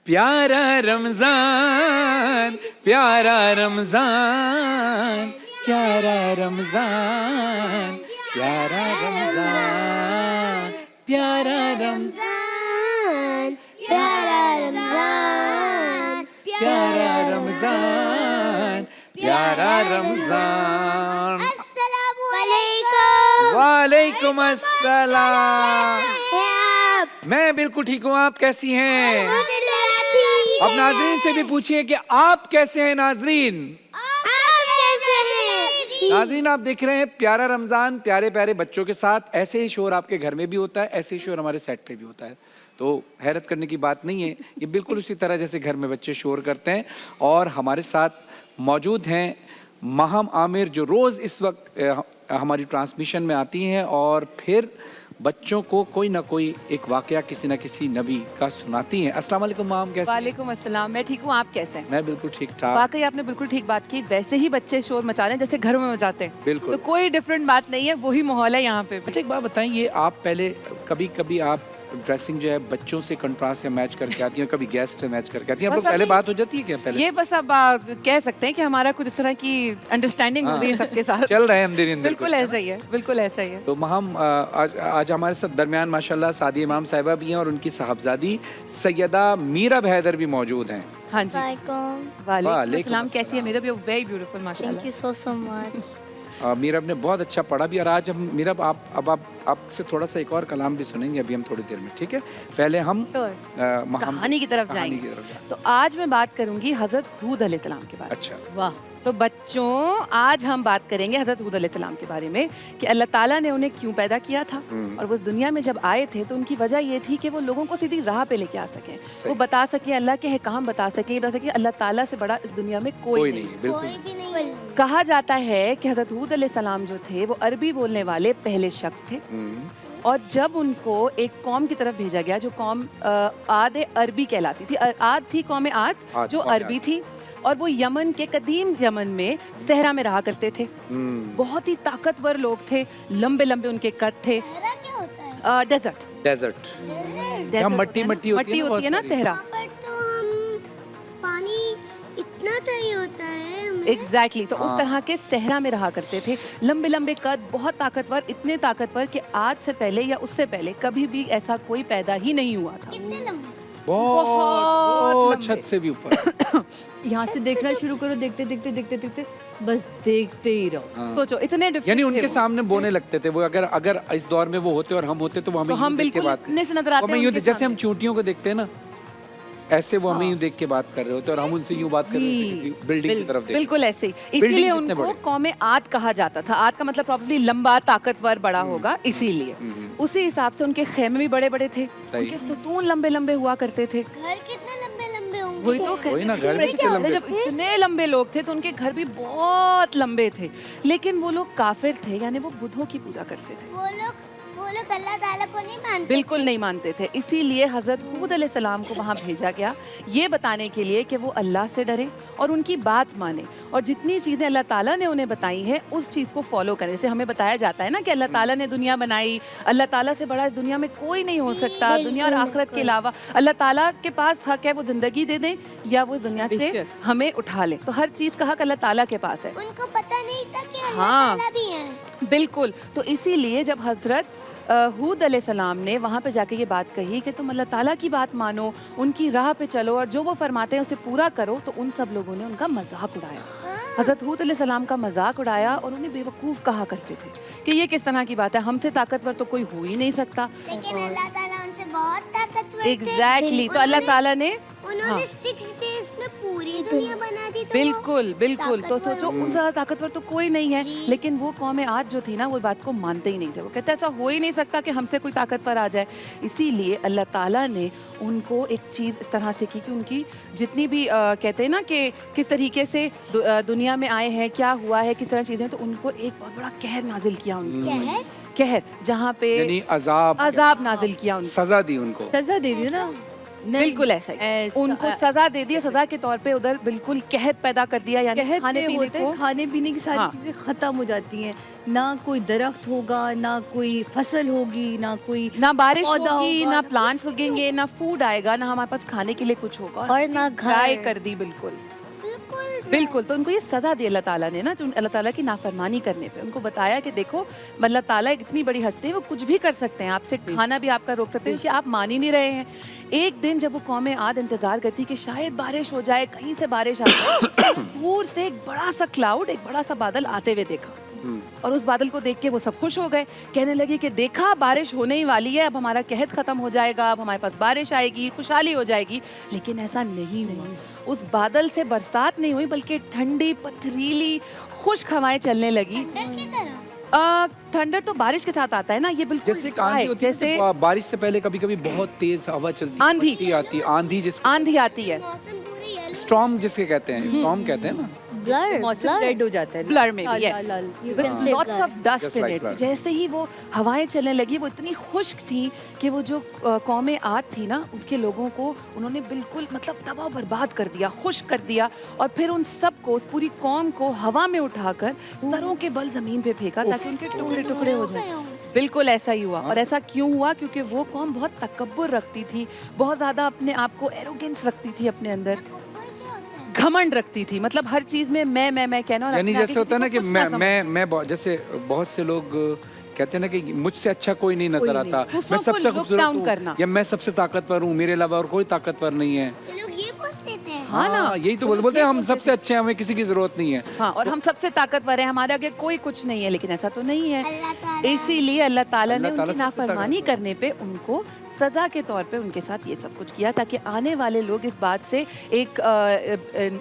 प्यारा रमजान, प्यारा रमजान, प्यारा रमजान, प्यारा रमजान, प्यारा रमजान, प्यारा रमजान, प्यारा रमजान, प्यारा रमजान। अस्सलामु अलैकुम। वालेकुम अस्सलाम। कैसे हैं आप? मैं बिल्कुल ठीक हूँ, आप कैसी हैं? अल्हम्दुलिल्लाह ठीक अब है। नाजरीन से भी पूछिए कि आप कैसे हैं नाजरीन। आप कैसे हैं? नाजरीन आप देख रहे हैं प्यारा रमजान प्यारे प्यारे बच्चों के साथ। ऐसे ही शोर आपके घर में भी होता है, ऐसे ही शोर हमारे सेट पे भी होता है, तो हैरत करने की बात नहीं है। ये बिल्कुल उसी तरह जैसे घर में बच्चे शोर करते हैं। और हमारे साथ मौजूद हैं माहम आमिर, जो रोज़ इस वक्त हमारी ट्रांसमिशन में आती हैं और फिर बच्चों को कोई ना कोई एक वाकया किसी न किसी नबी का सुनाती हैं। अस्सलाम वालेकुम माम, कैसे हैं? वालेकुम अस्सलाम। मैं ठीक हूँ, आप कैसे हैं? मैं बिल्कुल ठीक ठाक। वाकई आपने बिल्कुल ठीक बात की। वैसे ही बच्चे शोर मचा रहे हैं जैसे घरों में मचाते हैं। बिल्कुल। तो कोई डिफरेंट बात नहीं है, वही माहौल है यहाँ पे भी। अच्छा एक बात बताएं, ये आप पहले कभी कभी आप ड्रेसिंग जो है बच्चों से कंट्रास्ट से मैच करके आती हैं, कभी गेस्ट से मैच करके आती हैं, आप बस लोग पहले अभी- बात हो जाती है क्या पहले? ये बस अब कह सकते हैं कि हमारा कुछ इस तरह की अंडरस्टैंडिंग हो गई है सबके साथ। चल रहे हैं हम दिन इन दिन बिल्कुल कुछ, है ऐसा ही है, बिल्कुल ऐसा ही है। तो हम आज हमारे साथ दरमियान माशाल्लाह सादी इमाम साहिबा भी हैं और उनकी साहबजादी सैयदा मीरा हैदर भी मौजूद हैं। हाँ जी, वालेकुम। वालेकुम अस्सलाम। अस्सलाम। कैसी है मेरा भी? वेरी ब्यूटीफुल थैंक माशाल्लाह। You so much. मीरब ने बहुत अच्छा पढ़ा भी। और आज हम मीरब आप आपसे थोड़ा सा एक और कलाम भी सुनेंगे अभी हम थोड़ी देर में, ठीक है? पहले हम कहानी की तरफ जाएंगे। तो आज मैं बात करूंगी हजरत हूद अलैहिस्सलाम के बारे में। अच्छा, वाह। तो बच्चों आज हम बात करेंगे हजरत हूद अलैहिस्सलाम के बारे में कि अल्लाह ताला ने उन्हें क्यों पैदा किया था और वो इस दुनिया में जब आए थे तो उनकी वजह ये थी कि वो लोगों को सीधी राह पे लेके आ सकें, वो बता सकें अल्लाह के अहकाम बता सकें, ये बता सकें अल्लाह ताला से बड़ा इस दुनिया में कोई नहीं। बिल्कुल। कोई भी नहीं। कहा जाता है कि हजरत हूद अलैहिस्सलाम जो थे वो अरबी बोलने वाले पहले शख्स थे और जब उनको एक कौम की तरफ भेजा गया जो कौम आद अरबी कहलाती थी। आद थी कौम आद जो कौम अरबी थी और वो यमन के कदीम यमन में सहरा में रहा करते थे। बहुत ही ताकतवर लोग थे, लंबे लंबे उनके कद थे। सहरा क्या होता है? Desert desert desert. यहाँ मट्टी होती है ना सहरा। वहाँ पर तो हम पानी इतना चाहिए होता है हमें। एग्जैक्टली तो उस तरह के सहरा में रहा करते थे, लंबे लंबे कद, बहुत ताकतवर, इतने ताकतवर कि आज से पहले या उससे पहले कभी भी ऐसा कोई पैदा ही नहीं हुआ था। कितने लंबे? बहुत लंबे। छत से भी ऊपर। यहाँ से देखना शुरू करो, देखते देखते देखते देखते बस देखते ही रहो। सोचो इतने डिफरेंट यानी उनके सामने बोने लगते थे वो। अगर इस दौर में वो होते और हम होते तो वो हमें तो हम यूं देख के बिल्कुल बात इतने से नजर वो आते हमें हैं यूं उनके जैसे हम सामने। चूंटियों को देखते हैं ना, ऐसे वो हमें यूं देख के बात कर रहे होते और हम उनसे यूं बात कर रहे होते किसी बिल्डिंग की तरफ देख। बिल्कुल ऐसे ही। Building इसीलिए कितने उनको बड़े? कौम आद कहा जाता था। आद का मतलब प्रॉब्ली लंबा, ताकतवर, बड़ा होगा, इसीलिए उसी हिसाब से उनके खेमे भी बड़े बड़े थे, उनके सुतून लंबे लंबे हुआ करते थे। घर कितने लंबे लंबे होंगे? वही तो वही ना, घर भी कितने लंबे जब इतने लंबे लोग थे तो उनके घर भी बहुत लंबे थे, लेकिन वो लोग काफिर थे, यानी वो बुद्धों की पूजा करते थे। वो लोग अल्लाह ताला को नहीं मानते। बिल्कुल नहीं मानते थे। इसीलिए हजरत हूद अलैहिस्सलाम को वहाँ भेजा गया ये बताने के लिए कि वो अल्लाह से डरे और उनकी बात माने और जितनी चीज़ें अल्लाह ताला ने उन्हें बताई हैं उस चीज़ को फॉलो करें। जैसे हमें बताया जाता है ना कि अल्लाह ताला ने दुनिया बनाई, अल्लाह ताला से बड़ा इस दुनिया में कोई नहीं हो सकता, दुनिया और आखिरत के अलावा अल्लाह ताला के पास हक है वो ज़िंदगी दे दें या वो इस दुनिया से बेशक। हमें उठा लें। तो हर चीज़ का हक अल्लाह ताला के पास है। उनको पता नहीं था कि अल्लाह हाँ। ताला भी है। बिल्कुल। तो इसीलिए जब हजरत हूद अलैहिस्सलाम ने वहाँ पे जाके ये बात कही कि तुम अल्लाह ताला की बात मानो, उनकी राह पे चलो और जो वो फरमाते हैं उसे पूरा करो, तो उन सब लोगों ने उनका मजाक उड़ाया। हजरत हूद अलैहिस्सलाम का मजाक उड़ाया और उन्हें बेवकूफ़ कहा करते थे कि ये किस तरह की बात है, हमसे ताकतवर तो कोई हो ही नहीं सकता। लेकिन अल्लाह ताला उनसे बहुत ताकतवर थे। एग्जैक्टली। तो अल्लाह ताला ने उन्होंने 6 डेज में पूरी दुनिया बना दी। तो बिल्कुल बिल्कुल। तो ताकतवर सोचो उनसे ज़्यादा ताकतवर तो कोई नहीं है, जी। लेकिन वो कौम आद जो थी ना वो बात को मानते ही नहीं थे। वो कहते ऐसा हो ही नहीं सकता कि हमसे कोई ताकतवर आ जाए। इसीलिए अल्लाह ताला ने उनको एक चीज़ इस तरह से की कि उनकी जितनी भी कहते हैं ना कि किस तरीके से दुनिया में आए हैं, क्या हुआ है, किस तरह चीज़ें, तो उनको एक बहुत बड़ा कहर नाजिल किया उनको। क्या है? कहर, जहाँ पे यानी अजाब अजाब नाजिल किया उनको। सजा दी उनको। सजा दे रही हो ना। नहीं, बिल्कुल ऐसा ही। ऐसा- उनको सजा दे दी, सजा के तौर पे उधर बिल्कुल कहत पैदा कर दिया, यानी कहते खाने पीने होते को। हैं, खाने पीने की सारी हाँ। चीजें खत्म हो जाती हैं। ना कोई दरख्त होगा, ना कोई फसल होगी, ना कोई ना बारिश पौधा होगी, होगा, ना ना प्लांट्स उगेंगे, ना फूड आएगा, ना हमारे पास खाने के लिए कुछ होगा, और हर ना चीज़ ड्राई घर। कर दी बिल्कुल। बिल्कुल बिल्कुल, तो उनको ये सजा दी अल्लाह ताला ने ना, जो अल्लाह ताला की नाफरमानी करने पे उनको बताया कि देखो अल्लाह ताला एक इतनी बड़ी हस्ती है, वो कुछ भी कर सकते हैं, आपसे खाना भी आपका रोक सकते हैं क्योंकि आप मान ही नहीं रहे हैं। एक दिन जब वो कौमें आद इंतजार करती कि शायद बारिश हो जाए, कहीं से बारिश आ जाए, तो दूर से एक बड़ा सा क्लाउड, एक बड़ा सा बादल आते हुए देखा, और उस बादल को देख के वो सब खुश हो गए, कहने लगे कि देखा बारिश होने ही वाली है, अब हमारा कहत खत्म हो जाएगा, अब हमारे पास बारिश आएगी, खुशहाली हो जाएगी। लेकिन ऐसा नहीं हुआ। उस बादल से बरसात नहीं हुई, बल्कि ठंडी पथरीली खुश्क हवाएं चलने लगी। ठंडर की तरह। थंडर तो बारिश के साथ आता है ना, ये बिल्कुल जैसे एक dry, आंधी होती है, जैसे तो बारिश से पहले कभी कभी बहुत तेज हवा चलती है, आंधी। पत्ती आती है, आंधी जिसको आंधी आती है, मौसम पूरी येलो। स्टॉर्म जिसके कहते हैं, स्टॉर्म कहते हैं ना। ब्लर मौसम रेड हो जाता है, ब्लर में लाल- भी, लाल- लाल। You with can say lots blur. of dust Just in like it. blur. जैसे ही वो हवाएं चलने लगी, वो इतनी खुश्क थी कि वो जो कौमें आद थी ना, उनके लोगों को उन्होंने बिल्कुल मतलब तबाह बर्बाद कर दिया, खुश्क कर दिया, और फिर उन सबको, उस पूरी कौम को हवा में उठाकर सरों के बल जमीन पे फेंका ताकि उनके टुकड़े टुकड़े हो जाए। बिल्कुल ऐसा ही हुआ। और ऐसा क्यों हुआ? क्योंकि वो कौम बहुत तकब्बुर रखती थी, बहुत ज्यादा अपने आप को एरोगेंस रखती थी, अपने अंदर तकब्बुर क्या होता है? घमंड रखती थी, मतलब हर चीज में मैं कहना, और यानी अपने आगे जैसे होता है ना किसी कि को कुछ ना समझना। मैं जैसे बहुत से लोग कहते हैं ना कि मुझसे अच्छा कोई नहीं नजर नहीं। आता, दूसरों मैं को सबसे look खूबसूरत down हूँ, करना। या मैं सबसे ताकतवर हूँ, मेरे अलावा और कोई ताकतवर नहीं है। ये लोग ये बोलते थे। हाँ ना, यही तो वो लोग बोलते हैं, ये हम बोलते सबसे अच्छे हैं, हमें किसी की जरूरत नहीं है। हाँ, और हम सबसे ताकतवर हैं, हमारे आगे कोई कुछ नहीं है, लेकिन ऐसा तो नहीं है। अल्लाह ताला। इसीलिए अल्लाह ताला ने अल्लाह ताला उनकी सबसे नाफरमानी ताकतवर करने पे उनको सजा के तौर पे उनके साथ ये सब कुछ किया, ताकि आने वाले लोग इस बात से एक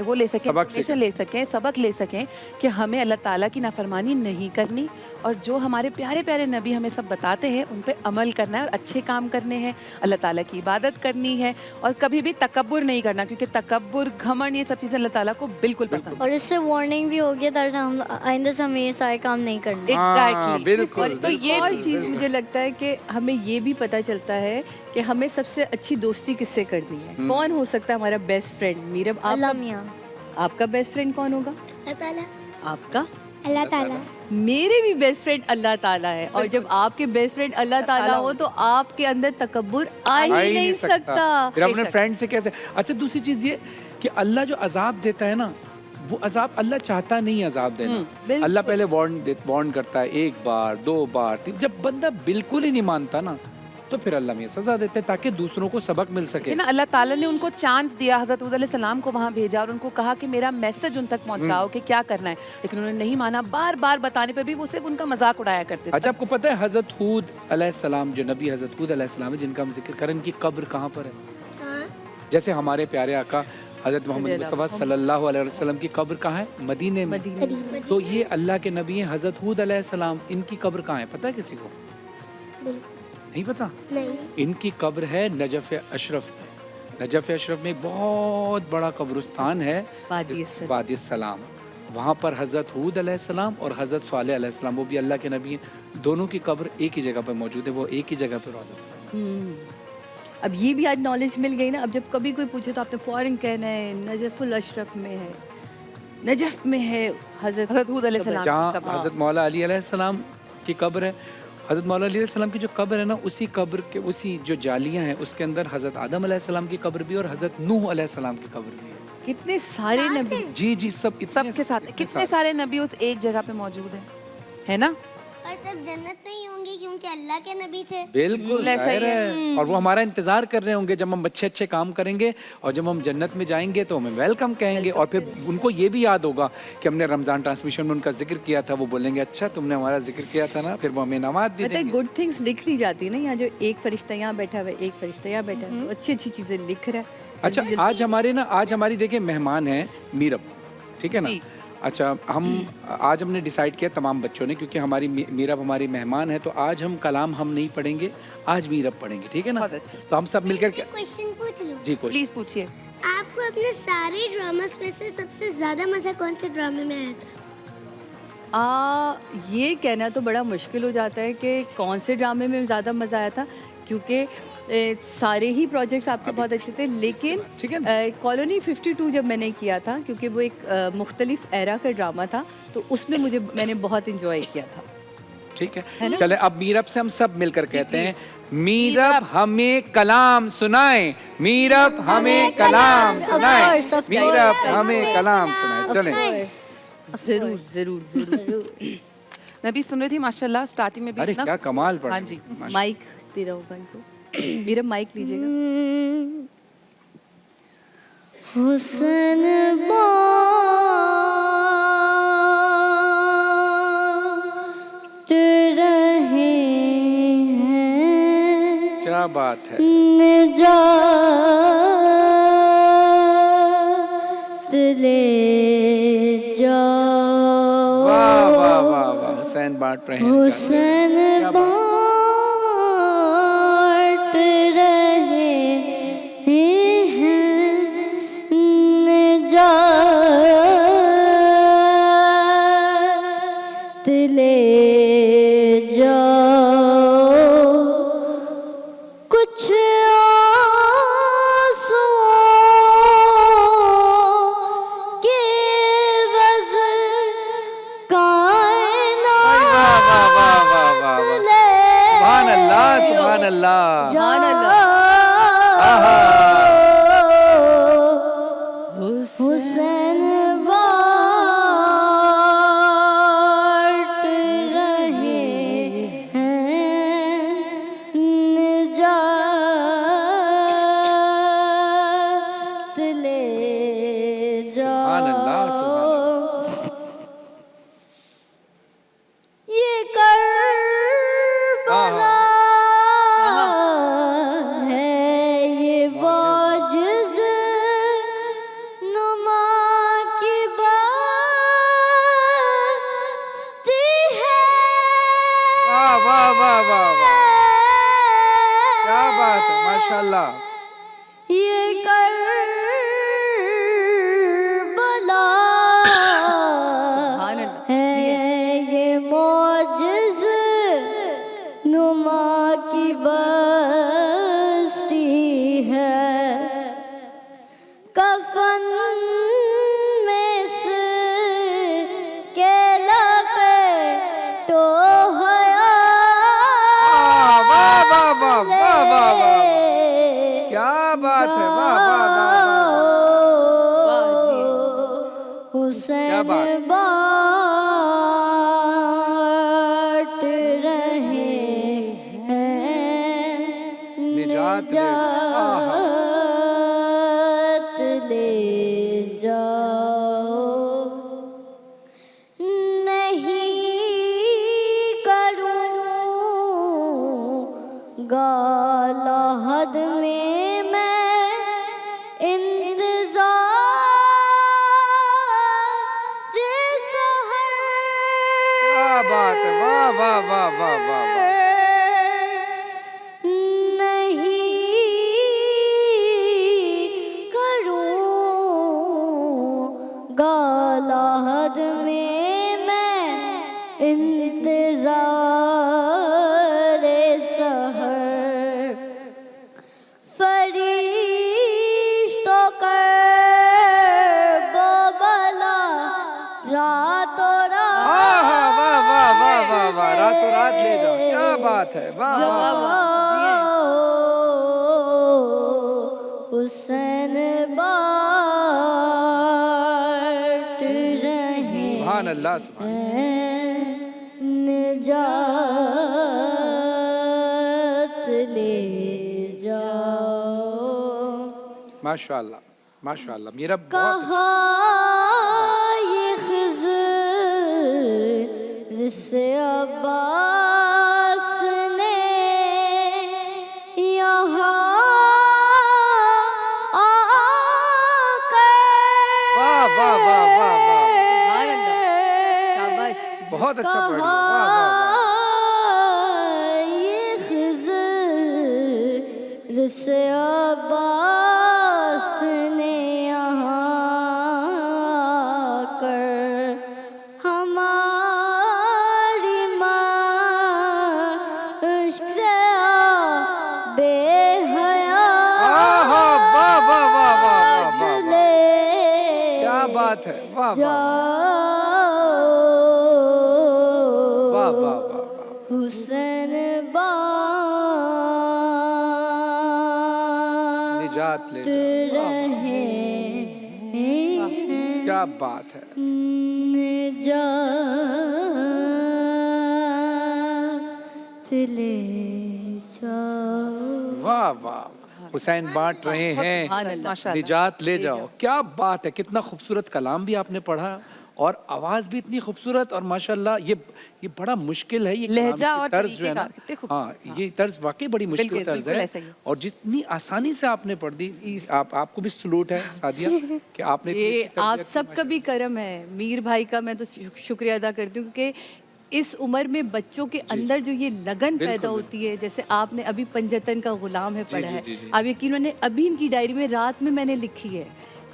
वो ले सकें, सबक information ले सकें, सबक ले सकें कि हमें अल्लाह ताला की नाफरमानी नहीं करनी, और जो हमारे प्यारे प्यारे नबी हमें सब बताते हैं उन पे अमल करना है, और अच्छे काम करने हैं, अल्लाह ताला की इबादत करनी है, और कभी भी तकब्बुर नहीं करना, क्योंकि तकब्बुर, घमंड, ये सब चीज़ें अल्लाह ताला को बिल्कुल पसंद और इससे वार्निंग भी होगी ताकि हम आइंदा से हमें ये सारे काम नहीं करने। हाँ, Exactly. बिल्कुल, और तो ये और थी। चीज मुझे लगता है कि हमें ये भी पता चलता है कि हमें सबसे अच्छी दोस्ती किससे करनी है। कौन हो सकता है हमारा बेस्ट फ्रेंड? मीरब, अल्लाह मियाँ। आपका बेस्ट फ्रेंड कौन होगा? अल्लाह ताला। आपका? अल्लाह ताला। मेरे भी बेस्ट फ्रेंड अल्लाह ताला है, और जब आपके बेस्ट फ्रेंड अल्लाह ताला हो तो आपके अंदर तकब्बुर आ ही नहीं सकता। फिर अपने बेशक। फ्रेंड से कैसे? अच्छा, दूसरी चीज ये कि अल्लाह जो अजाब देता है ना, वो अजाब अल्लाह चाहता नहीं अजाब देना। बिल्कुल। अल्लाह पहले वार्न करता है, 1 बार 2 बार 3, जब बंदा बिल्कुल ही नहीं मानता ना, तो फिर अल्लाह में सजा देते हैं ताकि दूसरों को सबक मिल सके। है ना, अल्लाह ताला ने उनको चांस दिया, हज़रत हूद अलैहिस्सलाम को वहाँ भेजा और उनको कहा कि मेरा मैसेज उन तक पहुँचाओ कि क्या करना है, लेकिन उन्होंने नहीं माना। बार बार बताने पे भी वो सिर्फ उनका मजाक उड़ाया करते थे। अच्छा, आपको पता है हजरत हूद अलैहिस्सलाम, जो नबी हजरत हूद अलैहिस्सलाम है, जिनका हम जिक्र करें, इनकी कब्र कहाँ पर है? हाँ। जैसे हमारे प्यारे आका हजरत मोहम्मद मुस्तफ़ा सल्लल्लाहु अलैहि वसल्लम की कब्र कहाँ है? मदीने में। मदीना। तो ये अल्लाह के नबी हैं हजरत हूद अलैहिस्सलाम, इनकी कब्र कहाँ है पता है किसी को? नहीं पता? नहीं। इनकी कब्र है नजफ अशरफ में। नजफ अशरफ में एक बहुत बड़ा कब्रिस्तान है, वादी सलाम। वहाँ पर हजरत हूद अलैहिस्सलाम और हजरत सालेह अलैहिस्सलाम, वो भी अल्लाह के नबी हैं, दोनों की कब्र एक ही जगह पर मौजूद है, वो एक ही जगह पर रोज़ा। अब ये भी आज नॉलेज मिल गई ना। अब जब कभी कोई पूछे तो आपने फौरन कहना है नजफुल अशरफ में है, नजफ में है हज़रत हूद अलैहिस्सलाम जहाँ की कब्र। हजरत मौला अली अलैहिस्सलाम की कब्र है, हजरत मौला अली अलैहिस्सलाम की जो कब्र है ना, उसी कब्र के उसी जो जालियाँ हैं उसके अंदर हजरत आदम अलैहिस्सलाम की कब्र भी और हजरत नूह अलैहिस्सलाम की कब्र भी है। कितने सारे नबी। जी जी, सब इतने सबके साथ कितने सारे नबी उस एक जगह पे मौजूद हैं, है ना? और सब जन्नत में ही होंगे क्योंकि अल्लाह के नबी थे। बिल्कुल ऐसा ही जाहिर है। और वो हमारा इंतजार कर रहे होंगे जब हम अच्छे अच्छे काम करेंगे, और जब हम जन्नत में जाएंगे तो हमें वेलकम कहेंगे, और फिर उनको ये भी याद होगा कि हमने रमजान ट्रांसमिशन में उनका जिक्र किया था, वो बोलेंगे अच्छा तुमने हमारा जिक्र किया था ना, फिर वो हमें नवाज भी पता है देंगे। गुड थिंग्स लिख ली जाती है ना। यहाँ जो एक फरिश्ता यहाँ बैठा हुआ है, एक फरिश्ता यहाँ बैठा है, तो अच्छी अच्छी चीजें लिख रहा है। अच्छा, आज हमारी देखिए मेहमान हैं मीरब, ठीक है ना? जी। अच्छा, हम आज हमने डिसाइड किया तमाम बच्चों ने, क्योंकि हमारी मीरब हमारी मेहमान है, तो आज हम कलाम हम नहीं पढ़ेंगे, आज मीरब पढ़ेंगे, ठीक है ना? बहुत अच्छे। तो हम सब मिलकर क्वेश्चन पूछ लूं? जी कुछ प्लीज पूछिए। आपको अपने सारे ड्रामास में से सबसे ज्यादा मजा कौन से ड्रामे में आया था? ये कहना तो बड़ा मुश्किल हो जाता है कि कौन से ड्रामे में ज़्यादा मज़ा आया था, क्योंकि सारे ही प्रोजेक्ट्स आपके बहुत अच्छे थे, लेकिन ठीक है कॉलोनी 52 जब मैंने किया था, क्योंकि वो एक मुख्तलिफ एरा का ड्रामा था, तो उसमें मैंने बहुत इंजॉय किया था। ठीक है चले अब मीरब से हम सब मिलकर कहते हैं मीरब मीरब। हमें कलाम सुनाए, मीरब हमें कलाम सुनाए, course, of मीरब course. हमें कलाम सुनाए। चले जरूर जरूर जरूर। मैं भी सुन रही थी माशाल्लाह, स्टार्टिंग में भी अरे इतना क्या कमाल पढ़ हाँ जी। माइक दे रहा हूँ बहन को। मेरा माइक लीजिएगा। हुस्न बाँट रहे हैं, क्या बात है, निजात ले जाओ, वाह वाह वाह वाह, हुसैन बांट रहे हैं। हुस्न बाँट रहे हैं, निजात ले जाओ, कुछ आंसुओं के वज़न कायनात ले सुभान अल्लाह सुभान अल्लाह। सुभान अल्लाह। आहा। हुसैन बाँट रहे हैं, निजात ले सुभान अल्लाह, सुभान जाओ, ये करबला है, ये वाजिज़ नुमा की बस्ती है, वाह वाह वाह वाह वाह, क्या बात है माशाल्लाह। ये करबला सुभान अल्लाह। है, ये मौजिज़ नुमा की बस्ती है, कफन में से केला पे तो वाह वाह वाह वाह वाह वाह वाह, क्या बात है, वाह वाह वाह वाह। हुसैन क्या बात? बाँट रहे हैं, निजात ले जाओ। आहा। निजात ले जाओ, नहीं करूँगा lahad में मैं इंतज़ार सहर, क्या बात है, वाह वाह वाह वाह वाह वाह। नहीं करूँगा lahad में मैं इंतज़ार सहर, फरिश्तों करबला रातों आहा, वाह वाह वाह वाह वाह, रात रातों रात ले जाओ, क्या बात है, वाह वाह वाह। हुसैन बाँट रहे सुभान अल्लाह सुभान। हैं, निजात ले जाओ, माशाल्लाह माशाल्लाह, मेरा बहुत कहा ये खिज़र से अब्बास ने यहाँ आकर, वाह वाह वाह वाह वाह, सुभान अल्लाह। शाबाश। बहुत अच्छा पढ़ लिया, वाह वाह वाह। ये खिज़र से अब्बास ने यहाँ कर हमारी माँ इश्क से बात है, वाह वाह वाह वाह वाह वाह। हुसैन निजात ले जाओ, वाह, वाह, क्या बात है। ले जाओ। वाह वाह, हुसैन बांट रहे हैं, माशाल्लाह। निजात ले जाओ, क्या बात है। कितना खूबसूरत कलाम भी आपने पढ़ा और आवाज भी इतनी खूबसूरत, और माशाल्लाह ये बड़ा मुश्किल है, ये कलाम लहजा की और तर्ज जो है ना, तरीके का कितने खूबसूरत। हाँ ये तर्ज वाकई बड़ी मुश्किल बिल्कुल, तर्ज बिल्कुल है, ऐसा ही है। और जितनी आसानी से आपने पढ़ दी, आपको भी सलूट है सादिया कि आपने इतनी ये अच्छी आप तरबियत की, सबका भी करम है। मीर भाई का मैं तो शुक्रिया अदा करती हूँ, क्योंकि इस उम्र में बच्चों के अंदर जो ये लगन बिल्कुल, पैदा होती है, जैसे आपने अभी पंजतन का गुलाम है पढ़ा जी, है, जी, जी। आप यकीन माने अभी इनकी डायरी में रात में मैंने लिखी है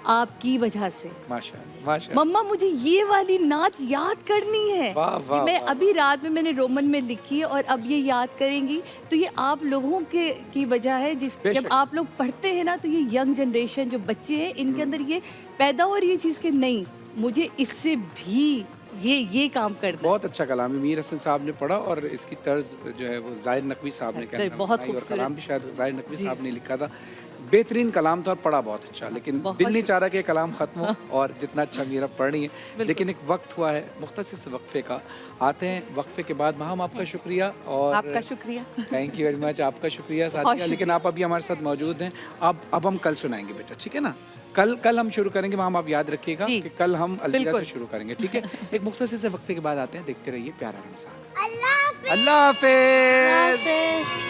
आपकी वजह से। माशाल्लाह माशाल्लाह। मम्मा मुझे ये वाली नाच याद करनी है। वाह, वाह, ये मैं वाह, अभी रात में मैंने रोमन में लिखी है और अब ये याद करेंगी, तो ये आप लोगों के की वजह है। बेशक। जब आप लोग पढ़ते हैं ना, तो ये यंग जनरेशन जो बच्चे हैं, इनके अंदर ये पैदा हो रही है चीज़ के नहीं, मुझे इससे भी ये काम करना है। बहुत अच्छा कलाम है, मीर हसन साहब ने पढ़ा, और इसकी तर्ज जो है वो जाहिर नकवी साहब ने कहना बहुत बनाई, और खूबसूरत। कलाम भी शायद जाहिर नकवी साहब ने लिखा था। बेहतरीन कलाम था और पढ़ा बहुत अच्छा, लेकिन बहुत दिल नहीं चाह रहा कि ये कलाम खत्म हो और जितना अच्छा मीरा पढ़नी है, लेकिन एक वक्त हुआ है मुख्तसर से वक्फे का। आते हैं वक्फे के बाद। हम आपका शुक्रिया, और आपका शुक्रिया। थैंक यू वेरी मच, आपका शुक्रिया साथिया। लेकिन आप अभी हमारे साथ मौजूद हैं, अब हम कल सुनाएंगे बेटा, ठीक है ना। कल हम शुरू करेंगे, माम आप याद रखिएगा जी, कि कल हम अलविदा बिल्कुल। से शुरू करेंगे, ठीक है। एक मुख्तसर से वक्फे के बाद आते हैं, देखते रहिए प्यारा रमज़ान। अल्लाह हाफ़िज़। अल्लाह हाफिज। हाफ़िज़।